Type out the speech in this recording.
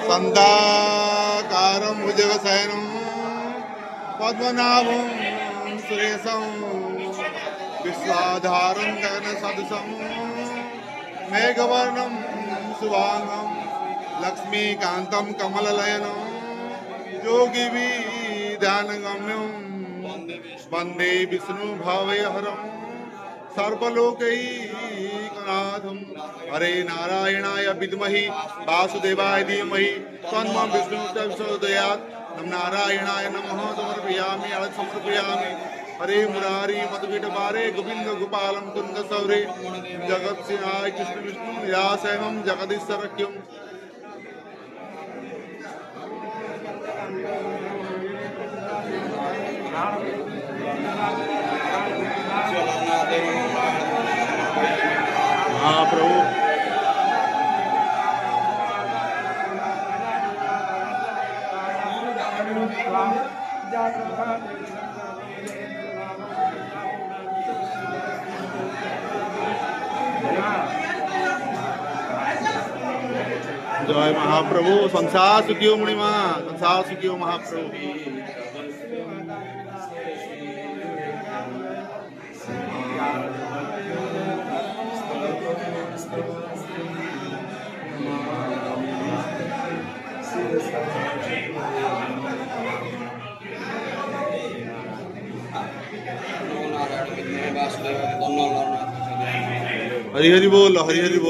संदाकारं भुजगशयनं पद्मनाभं सुरेशं विश्वाधारं गगनसदृशं मेघवर्णं शुभांगं लक्ष्मीकान्तं कमलनयनं योगिभिर्ध्यानगम्यं वन्दे विष्णुभवहरं सर्वलोकैकनाथं। हरे नारायणाय विद्महि वासुदेवाय धीमहि तन्नो विष्णुः प्रचोदयात्। नमः नारायणाय नमः समर्पयामि समर्पयामि। हरे मुरारी मधुकीटपारे गोविंद गोपालं कुंद सौरे जगत्सिंहाय कृष्ण विष्णु निराशयं जगदीश्वरक्यम्। महाप्रभु जय महाप्रभु। संसार सुखियो मुनिमा, संसार सुखियो महाप्रभु। हरि हरि बोल, हरि हरि बोल।